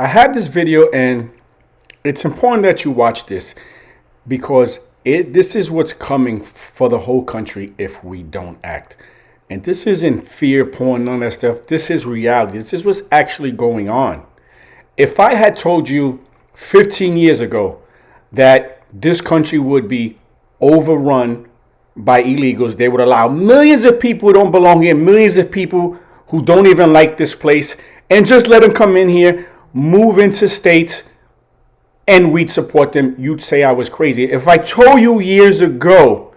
I have this video, and it's important that you watch this because this is what's coming for the whole country if we don't act. And this isn't fear porn, none of that stuff. This is reality. This is what's actually going on. If I had told you 15 years ago that this country would be overrun by illegals, they would allow millions of people who don't belong here, millions of people who don't even like this place, and just let them come in here, move into states, and we'd support them, you'd say I was crazy. If I told you years ago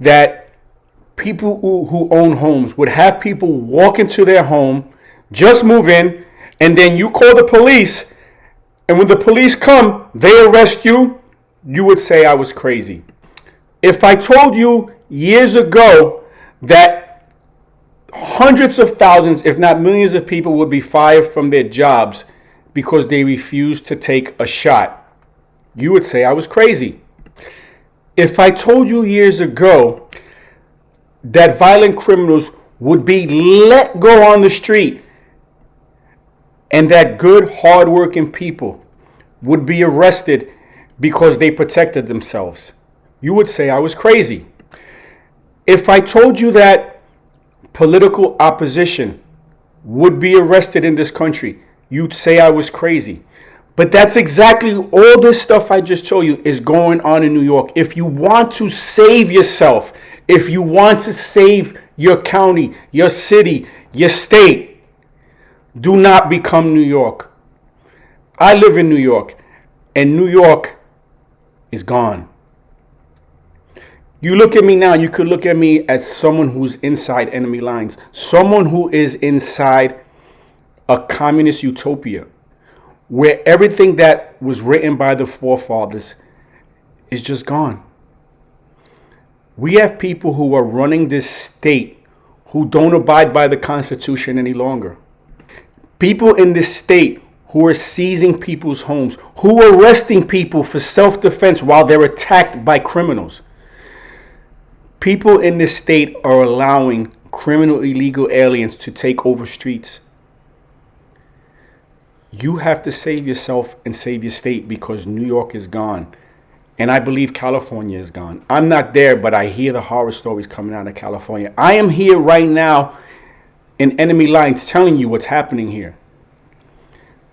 that people who own homes would have people walk into their home, just move in, and then you call the police, and when the police come, they arrest you, you would say I was crazy. If I told you years ago that hundreds of thousands, if not millions of people would be fired from their jobs because they refused to take a shot, you would say I was crazy. If I told you years ago that violent criminals would be let go on the street and that good, hardworking people would be arrested because they protected themselves, you would say I was crazy. If I told you that political opposition would be arrested in this country, you'd say I was crazy. But that's exactly all this stuff I just told you is going on in New York. If you want to save yourself, if you want to save your county, your city, your state, do not become New York. I live in New York, and New York is gone. You look at me now, you could look at me as someone who's inside enemy lines, someone who is inside a communist utopia, where everything that was written by the forefathers is just gone. We have people who are running this state who don't abide by the Constitution any longer. People in this state who are seizing people's homes, who are arresting people for self-defense while they're attacked by criminals. People in this state are allowing criminal illegal aliens to take over streets. You have to save yourself and save your state because New York is gone. And I believe California is gone. I'm not there, but I hear the horror stories coming out of California. I am here right now in enemy lines telling you what's happening here.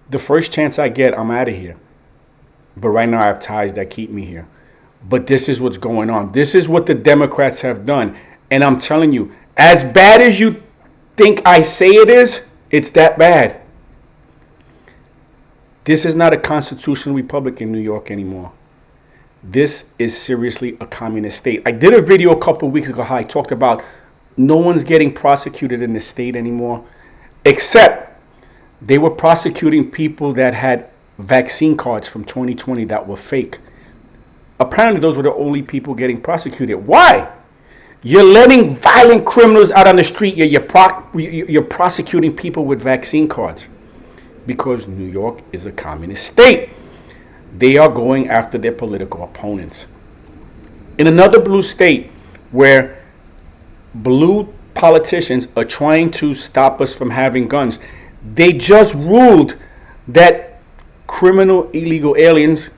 The first chance I get, I'm out of here. But right now I have ties that keep me here. But this is what's going on. This is what the Democrats have done. And I'm telling you, as bad as you think I say it is, it's that bad. This is not a constitutional republic in New York anymore. This is seriously a communist state. I did a video a couple of weeks ago how I talked about no one's getting prosecuted in the state anymore, except they were prosecuting people that had vaccine cards from 2020 that were fake. Apparently, those were the only people getting prosecuted. Why? You're letting violent criminals out on the street. You're prosecuting people with vaccine cards because New York is a communist state. They are going after their political opponents. In another blue state where blue politicians are trying to stop us from having guns, they just ruled that criminal illegal aliens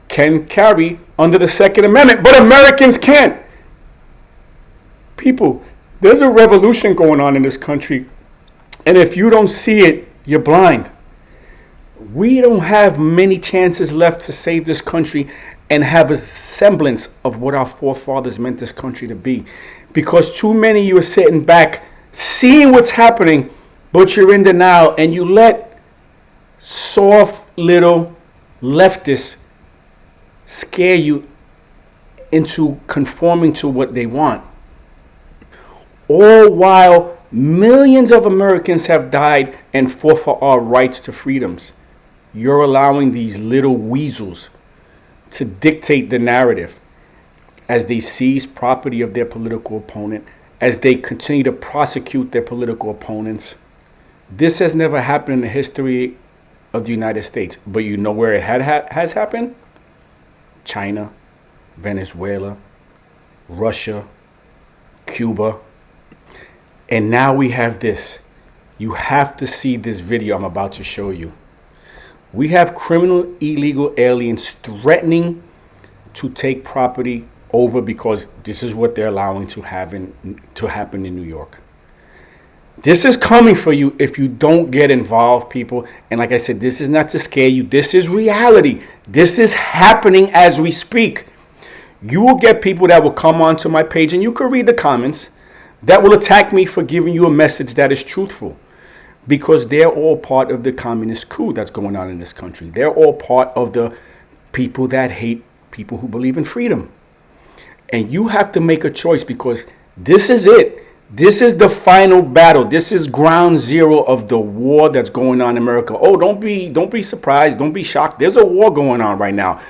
can carry under the Second Amendment, but Americans can't. People, there's a revolution going on in this country, and if you don't see it, you're blind. We don't have many chances left to save this country and have a semblance of what our forefathers meant this country to be, because too many of you are sitting back seeing what's happening, but you're in denial, and you let soft little leftists scare you into conforming to what they want. All while millions of Americans have died and fought for our rights to freedoms. You're allowing these little weasels to dictate the narrative as they seize property of their political opponent, as they continue to prosecute their political opponents. This has never happened in the history of the United States. But you know where it has happened? China, Venezuela, Russia, Cuba. And now we have this. You have to see this video I'm about to show you. We have criminal illegal aliens threatening to take property over because this is what they're allowing to happen in New York. This is coming for you if you don't get involved, people. And like I said, this is not to scare you. This is reality. This is happening as we speak. You will get people that will come onto my page, and you can read the comments, that will attack me for giving you a message that is truthful. Because they're all part of the communist coup that's going on in this country. They're all part of the people that hate people who believe in freedom. And you have to make a choice, because this is it. This is the final battle. This is ground zero of the war that's going on in America. Oh, don't be surprised. Don't be shocked. There's a war going on right now.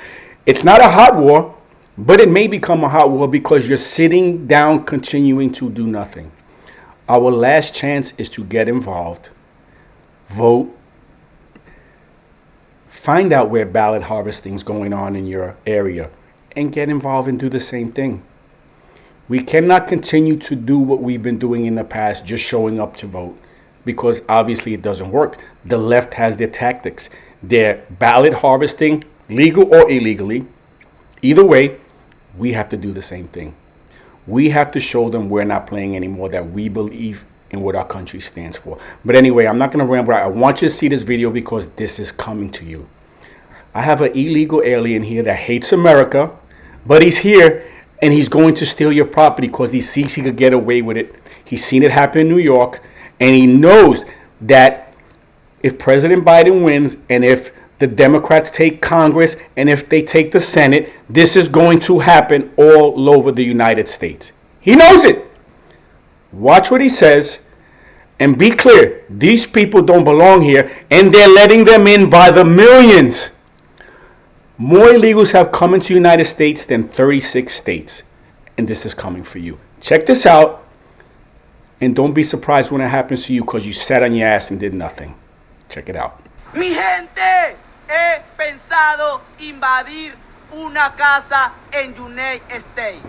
It's not a hot war, but it may become a hot war because you're sitting down continuing to do nothing. Our last chance is to get involved. Vote. Find out where ballot harvesting is going on in your area and get involved and do the same thing. We cannot continue to do what we've been doing in the past, just showing up to vote, because obviously it doesn't work. The left has their tactics. They're ballot harvesting, legal or illegally. Either way, we have to do the same thing. We have to show them we're not playing anymore, that we believe in what our country stands for. But anyway, I'm not going to ramble. I want you to see this video because this is coming to you. I have an illegal alien here that hates America, but he's here and he's going to steal your property because he sees he could get away with it. He's seen it happen in New York, and he knows that if President Biden wins and if the Democrats take Congress and if they take the Senate, this is going to happen all over the United States. He knows it. Watch what he says and be clear. These people don't belong here, and they're letting them in by the millions. More illegals have come into the United States than 36 states, and this is coming for you. Check this out, and don't be surprised when it happens to you because you sat on your ass and did nothing. Check it out. Mi gente, he pensado invadir una casa en United States,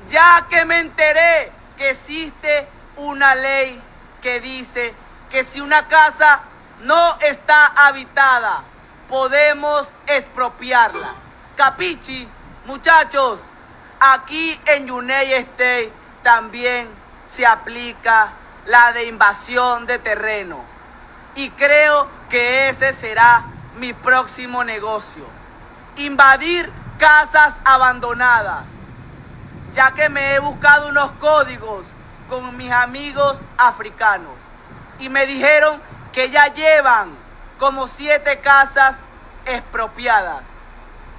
ya que me enteré que existe una ley que dice que si una casa no está habitada, podemos expropiarla. Capichi, muchachos, aquí en United States también se aplica la de invasión de terreno. Y creo que ese será mi próximo negocio. Invadir casas abandonadas. Ya que me he buscado unos códigos con mis amigos africanos. Y me dijeron que ya llevan como 7 casas expropiadas.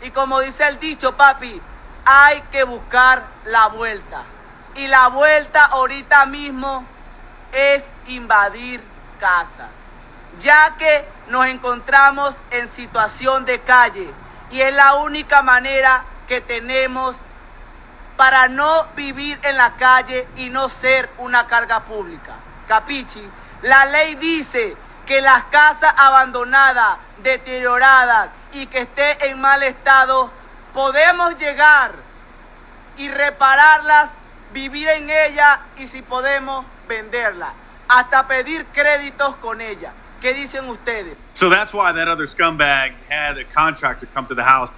Y como dice el dicho, papi, hay que buscar la vuelta. Y la vuelta ahorita mismo es invadir casas. Ya que nos encontramos en situación de calle. Y es la única manera que tenemos para no vivir en la calle y no ser una carga pública. Capichi, la ley dice que las casas abandonadas, deterioradas y que esté en mal estado, podemos llegar y repararlas, vivir en ellas y si podemos venderlas, hasta pedir créditos con ellas. ¿Qué dicen ustedes? So that's why that other scumbag had a contractor come to the house